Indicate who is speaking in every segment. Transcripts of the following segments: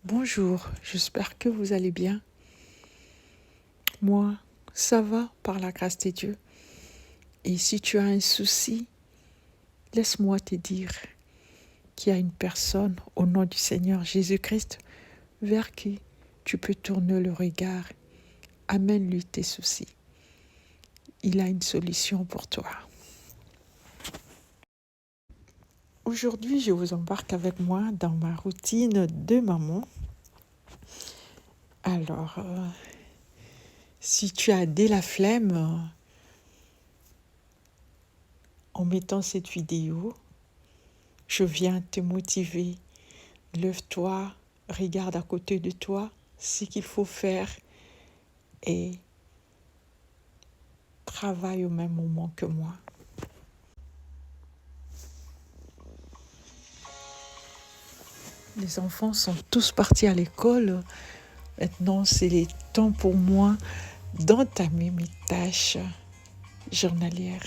Speaker 1: Bonjour, j'espère que vous allez bien. Moi, ça va par la grâce de Dieu. Et si tu as un souci, laisse-moi te dire qu'il y a une personne au nom du Seigneur Jésus-Christ vers qui tu peux tourner le regard. Amène-lui tes soucis. Il a une solution pour toi. Aujourd'hui, je vous embarque avec moi dans ma routine de maman. Alors, si tu as dès la flemme, en mettant cette vidéo, je viens te motiver. Lève-toi, regarde à côté de toi ce qu'il faut faire et travaille au même moment que moi. Les enfants sont tous partis à l'école. Maintenant, c'est le temps pour moi d'entamer mes tâches journalières.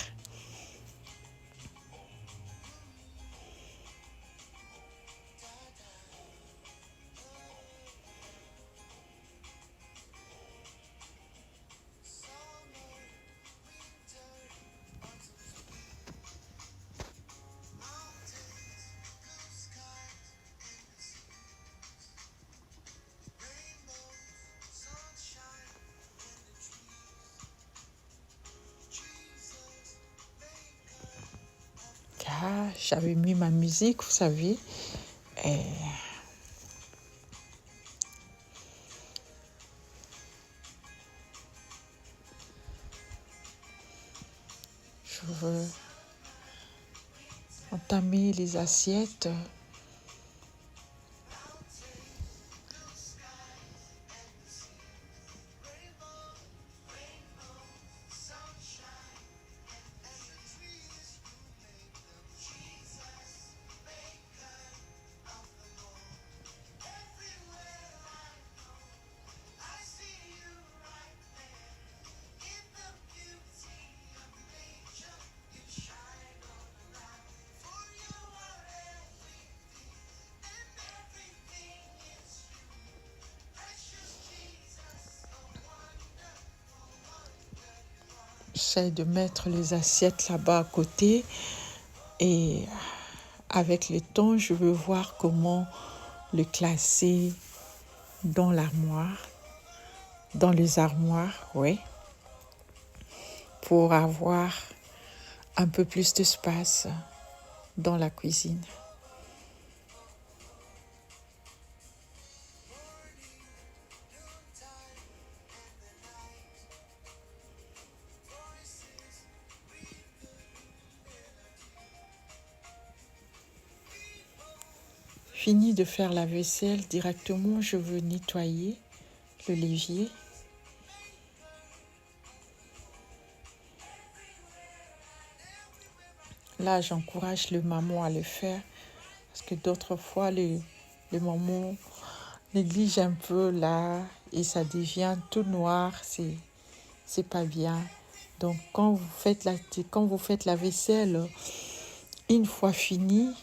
Speaker 1: J'avais mis ma musique, vous savez, et je veux entamer les assiettes. J'essaie de mettre les assiettes là-bas à côté et avec le temps, je veux voir comment le classer dans l'armoire, dans les armoires, oui, pour avoir un peu plus d'espace dans la cuisine. Fini de faire la vaisselle, directement je veux nettoyer le l'évier. Là, j'encourage le maman à le faire parce que d'autres fois, les mamans négligent un peu là et ça devient tout noir, c'est pas bien. Donc, quand vous faites la vaisselle, une fois fini,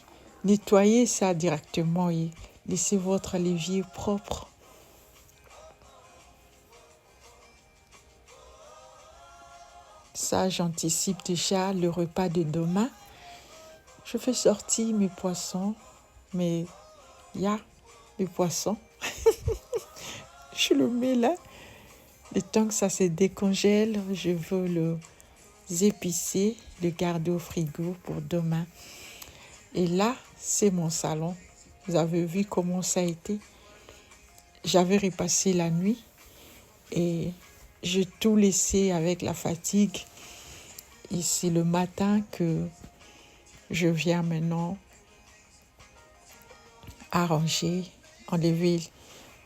Speaker 1: nettoyez ça directement et laissez votre l'évier propre. Ça, j'anticipe déjà le repas de demain. Je fais sortir mes poissons, mais il y a les poissons. Je le mets là. Le temps que ça se décongèle, je veux le épicer, le garder au frigo pour demain. Et là, c'est mon salon. Vous avez vu comment ça a été. J'avais repassé la nuit et j'ai tout laissé avec la fatigue. Et c'est le matin que je viens maintenant arranger, enlever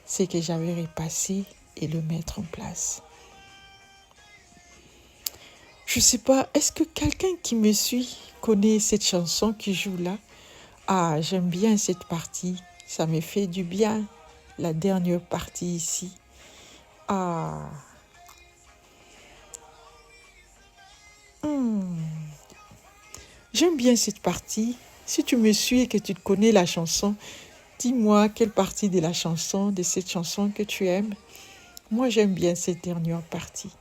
Speaker 1: ce que j'avais repassé et le mettre en place. Je ne sais pas, est-ce que quelqu'un qui me suit connaît cette chanson qui joue là? Ah, j'aime bien cette partie, ça me fait du bien, la dernière partie ici. Ah, j'aime bien cette partie. Si tu me suis et que tu connais la chanson, Dis-moi quelle partie de la chanson, de cette chanson que tu aimes. Moi, j'aime bien cette dernière partie.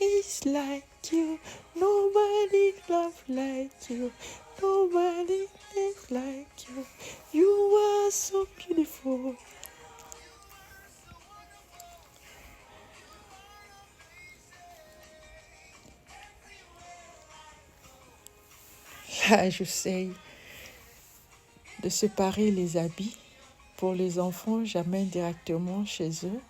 Speaker 1: It's like you, nobody love like you, nobody is like you. You are so beautiful. Là, j'essaye de séparer les habits. Pour les enfants, j'amène directement chez eux.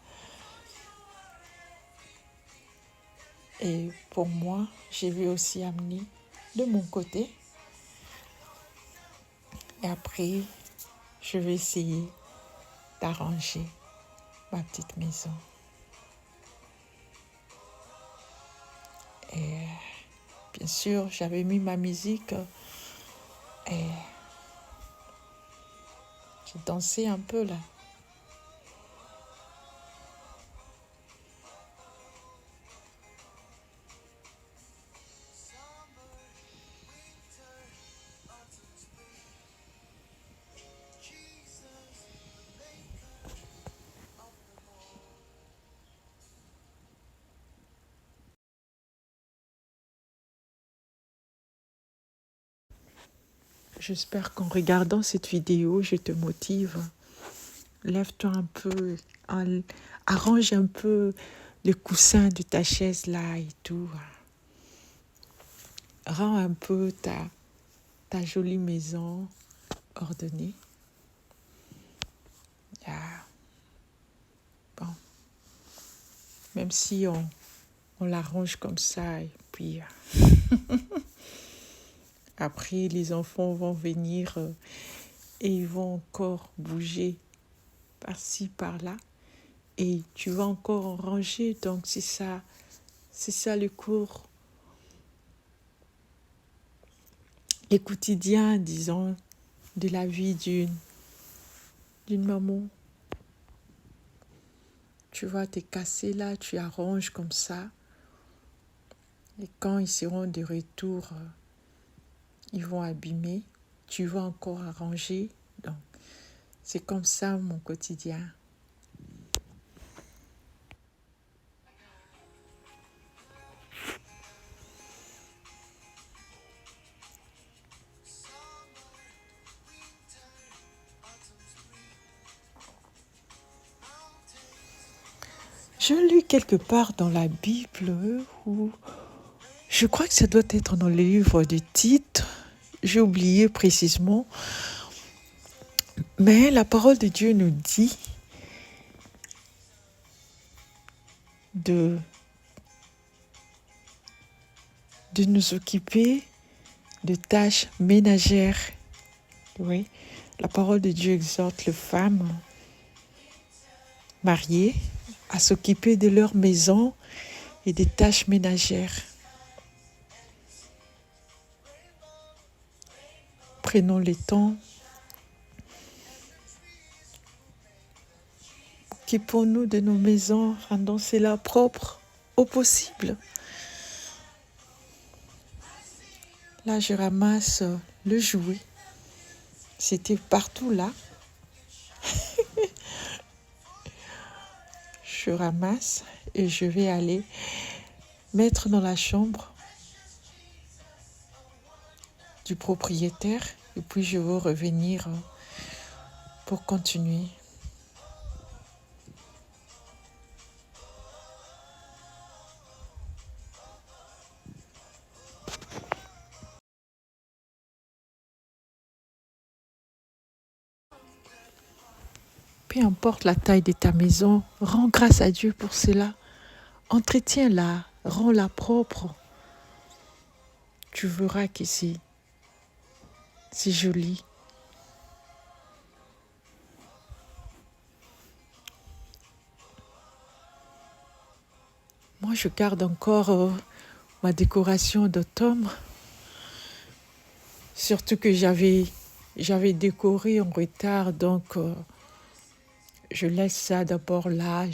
Speaker 1: Et pour moi, je vais aussi amener de mon côté. Et après, je vais essayer d'arranger ma petite maison. Et bien sûr, j'avais mis ma musique et j'ai dansé un peu là. J'espère qu'en regardant cette vidéo, je te motive. Lève-toi un peu, arrange un peu le coussin de ta chaise là et tout. Rends un peu ta jolie maison ordonnée. Ah, bon. Même si on l'arrange comme ça et puis après les enfants vont venir et ils vont encore bouger par-ci, par-là et tu vas encore en ranger. Donc c'est ça le cours, le quotidien, disons, de la vie d'une maman. Tu vas te casser là, tu arranges comme ça. Et quand ils seront de retour, ils vont abîmer. Tu vas encore arranger. Donc, c'est comme ça mon quotidien. Je lis quelque part dans la Bible où je crois que ça doit être dans le livre de Tite. J'ai oublié précisément. Mais la parole de Dieu nous dit de nous occuper de tâches ménagères. Oui, la parole de Dieu exhorte les femmes mariées à s'occuper de leur maison et des tâches ménagères. Prenons le temps, occupons-nous de nos maisons, rendons cela propre au possible. Là, je ramasse le jouet. C'était partout là. Je ramasse et je vais aller mettre dans la chambre du propriétaire et puis je vais revenir pour continuer. Peu importe la taille de ta maison, rends grâce à Dieu pour cela. Entretiens-la, rends-la propre. Tu verras que c'est joli. Moi, je garde encore ma décoration d'automne. Surtout que j'avais décoré en retard, donc je laisse ça d'abord là.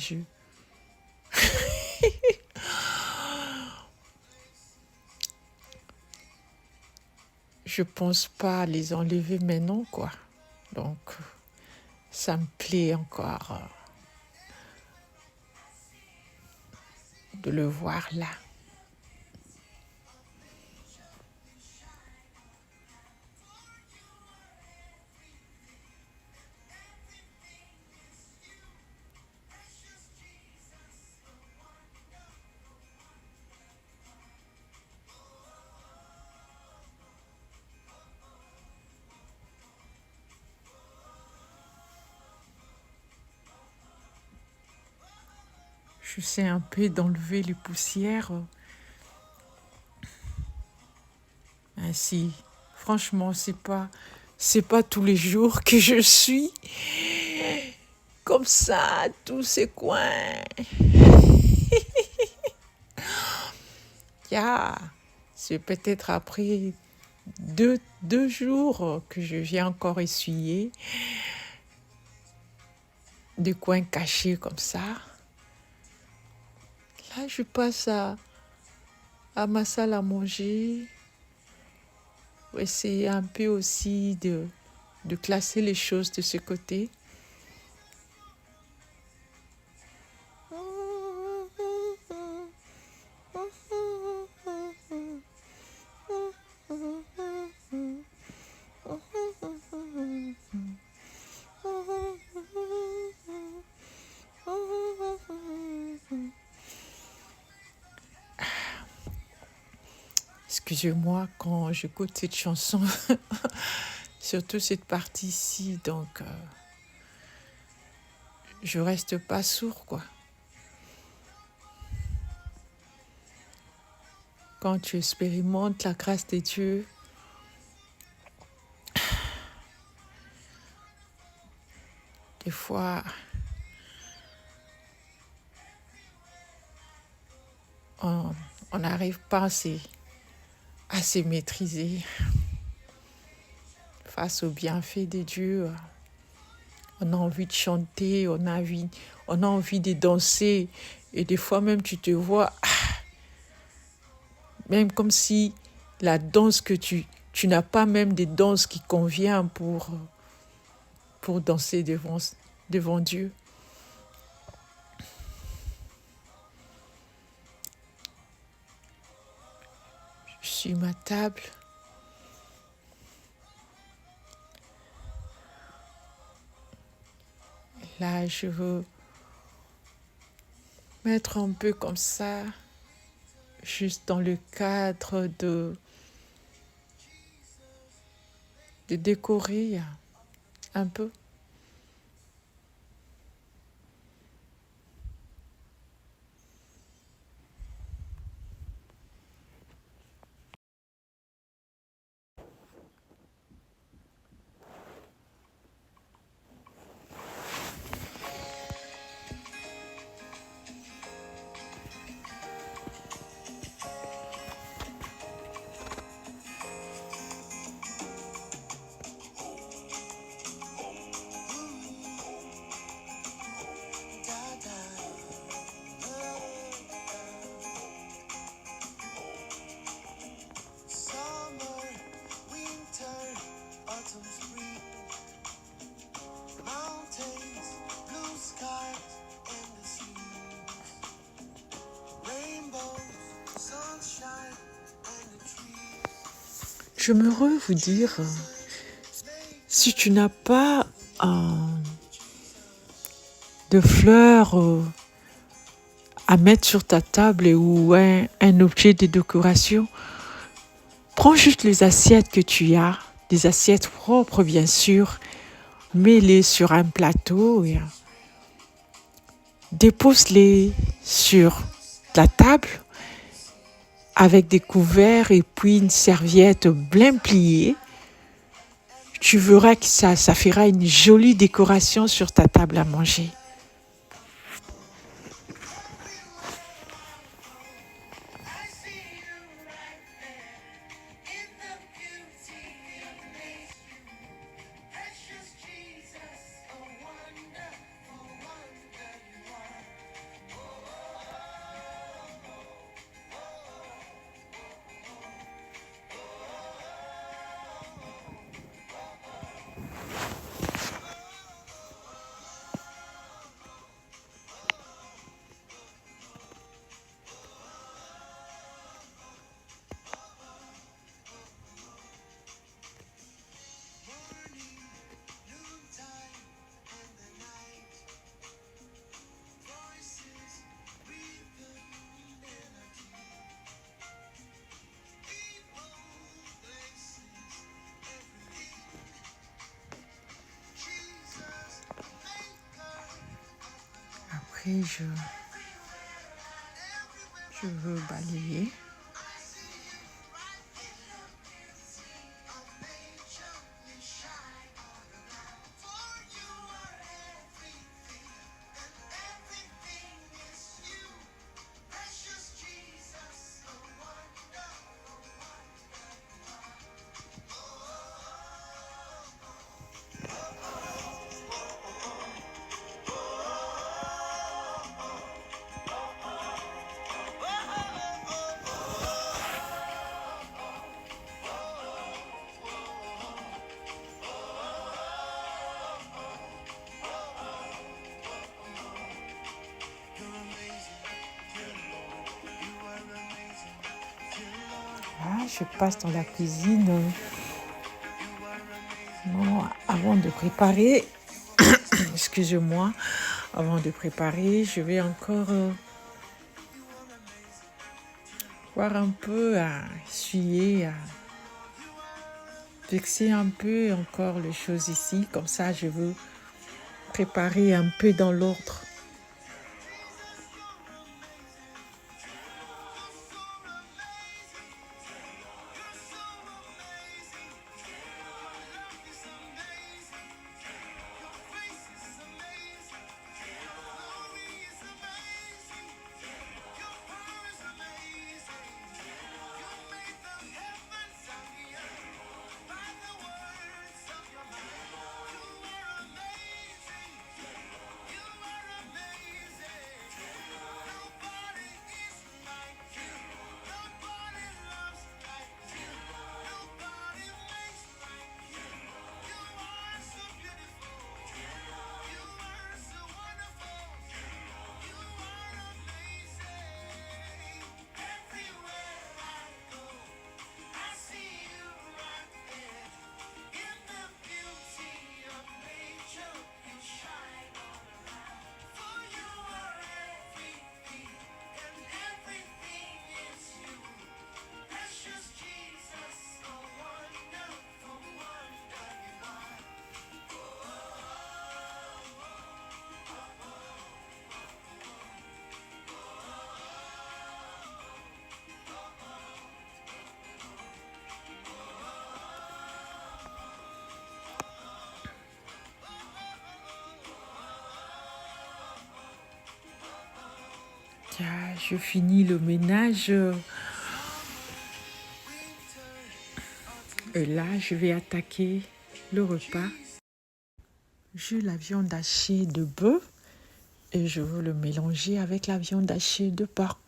Speaker 1: je pense pas les enlever maintenant, quoi. Donc, ça me plaît encore de le voir là. J'essaie un peu d'enlever les poussières. Ainsi, franchement, c'est pas tous les jours que je suis comme ça, tous ces coins. C'est peut-être après deux jours que je viens encore essuyer des coins cachés comme ça. Là, je passe à ma salle à manger. Essayer un peu aussi de classer les choses de ce côté. Excusez-moi quand j'écoute cette chanson, surtout cette partie-ci, donc je reste pas sourd, quoi. Quand tu expérimentes la grâce de Dieu, des fois, on n'arrive pas à se maîtriser face aux bienfaits de Dieu. On a envie de chanter, on a envie de danser. Et des fois même, tu te vois, même comme si la danse que tu n'as pas même des danses qui conviennent pour danser devant Dieu. Je suis ma table. Là, je veux mettre un peu comme ça, juste dans le cadre de décorer un peu. J'aimerais vous dire, si tu n'as pas de fleurs à mettre sur ta table ou un objet de décoration, prends juste les assiettes que tu as, des assiettes propres bien sûr, mets-les sur un plateau et dépose-les sur la table avec des couverts et puis une serviette bien pliée. Tu verras que ça fera une jolie décoration sur ta table à manger. après, je veux balayer. Ah, je passe dans la cuisine. Non, avant de préparer, excusez-moi, avant de préparer, je vais encore voir un peu, à essuyer, à fixer un peu encore les choses ici. Comme ça, je veux préparer un peu dans l'ordre. Tiens, je finis le ménage. Et là, je vais attaquer le repas. J'ai la viande hachée de bœuf et je veux le mélanger avec la viande hachée de porc.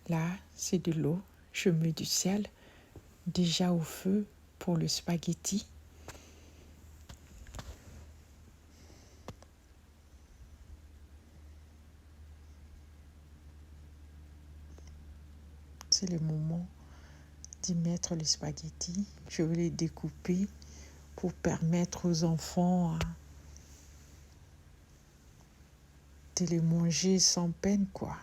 Speaker 1: Là, c'est de l'eau. Je mets du sel déjà au feu pour le spaghetti. C'est le moment d'y mettre les spaghettis. Je vais les découper pour permettre aux enfants de les manger sans peine, quoi.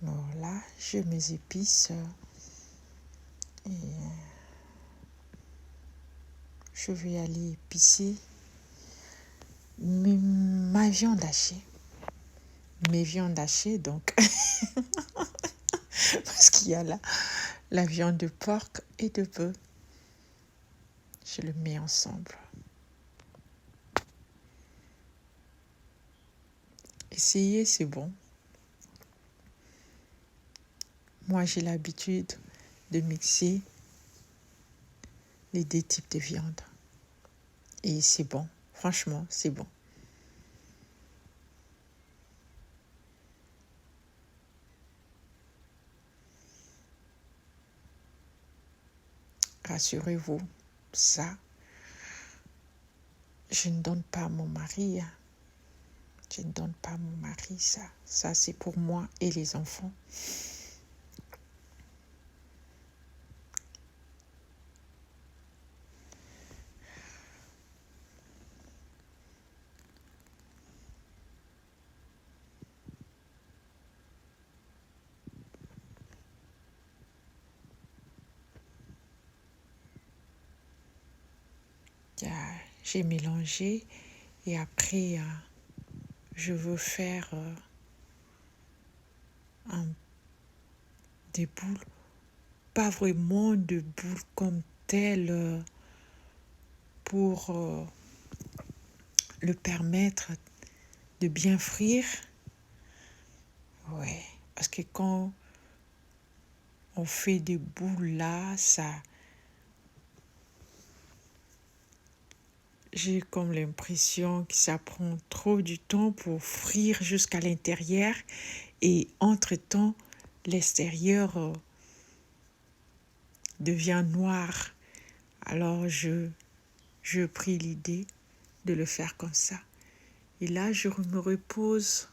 Speaker 1: Alors là, j'ai mes épices et je vais aller épicer ma viande hachée. Mes viandes hachées, donc. Parce qu'il y a la viande de porc et de bœuf. Je le mets ensemble. Essayez, c'est bon. Moi, j'ai l'habitude de mixer les deux types de viande. Et c'est bon. Franchement, c'est bon. Rassurez-vous, ça, je ne donne pas à mon mari. Je ne donne pas à mon mari ça. Ça, c'est pour moi et les enfants. J'ai mélangé et après, je veux faire des boules. Pas vraiment de boules comme telles pour le permettre de bien frire. Ouais, parce que quand on fait des boules là, j'ai comme l'impression que ça prend trop du temps pour frire jusqu'à l'intérieur et entre-temps, l'extérieur devient noir. Alors, je pris l'idée de le faire comme ça. Et là, je me repose.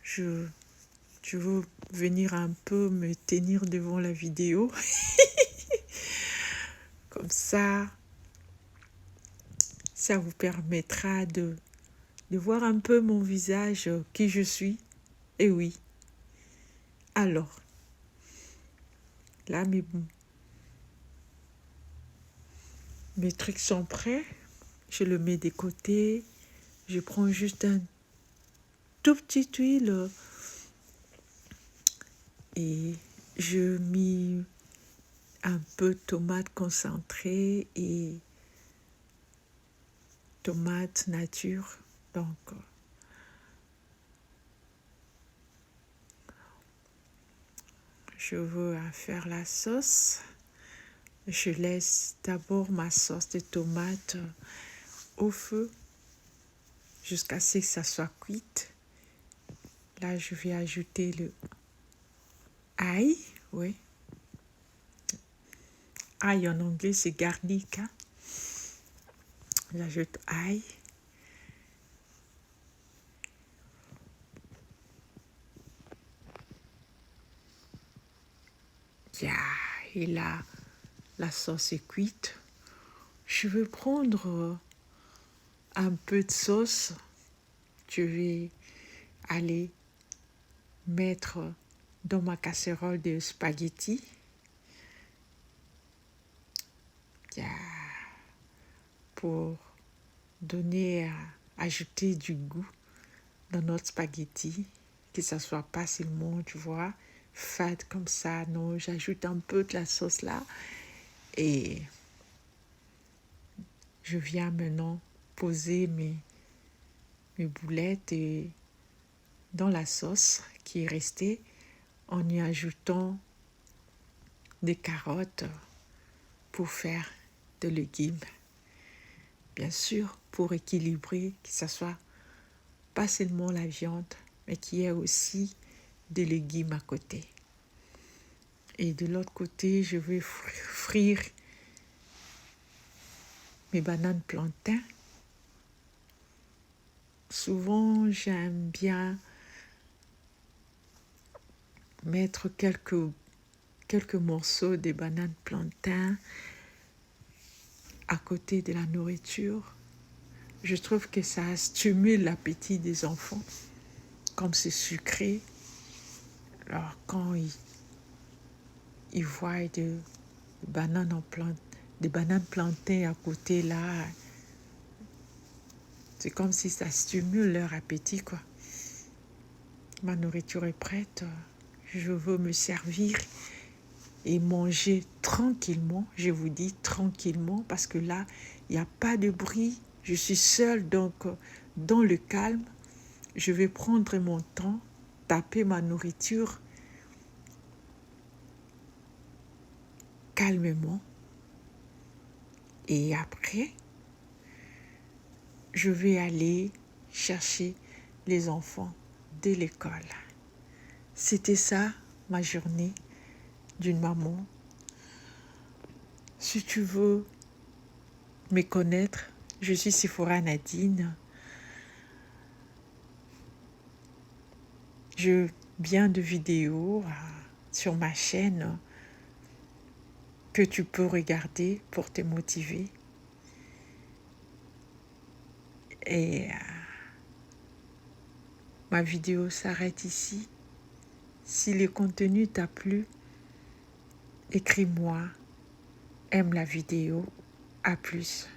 Speaker 1: Je veux venir un peu me tenir devant la vidéo. Comme ça vous permettra de voir un peu mon visage, qui je suis. Et oui. Alors, là, mes trucs sont prêts. Je le mets de côté. Je prends juste un tout petit huile et je mets un peu de tomate concentrée et tomate nature. Donc, je veux faire la sauce. Je laisse d'abord ma sauce de tomate au feu jusqu'à ce que ça soit cuite. Là, je vais ajouter le ail. Oui. Ail en anglais, c'est garlic. Hein? J'ajoute ail. Et là, la sauce est cuite. Je vais prendre un peu de sauce. Je vais aller mettre dans ma casserole de spaghettis. Pour donner, ajouter du goût dans notre spaghetti, que ça soit pas seulement, tu vois, fade comme ça. Non, j'ajoute un peu de la sauce là et je viens maintenant poser mes boulettes et dans la sauce qui est restée en y ajoutant des carottes pour faire des légumes. Bien sûr, pour équilibrer, que ce soit pas seulement la viande, mais qu'il y ait aussi des légumes à côté. Et de l'autre côté, je vais frire mes bananes plantains. Souvent, j'aime bien mettre quelques morceaux de bananes plantains à côté de la nourriture. Je trouve que ça stimule l'appétit des enfants, comme c'est sucré. Alors, quand ils voient des bananes plantains à côté là, c'est comme si ça stimule leur appétit, quoi. Ma nourriture est prête. Je veux me servir et manger tranquillement. Je vous dis tranquillement parce que là, il n'y a pas de bruit. Je suis seule, donc dans le calme, je vais prendre mon temps, taper ma nourriture calmement. Et après, je vais aller chercher les enfants de l'école. C'était ça, ma journée d'une maman. Si tu veux me connaître, je suis Sephora Nadine. Je viens de vidéos sur ma chaîne que tu peux regarder pour te motiver. Et ma vidéo s'arrête ici. Si le contenu t'a plu, écris-moi, aime la vidéo À plus.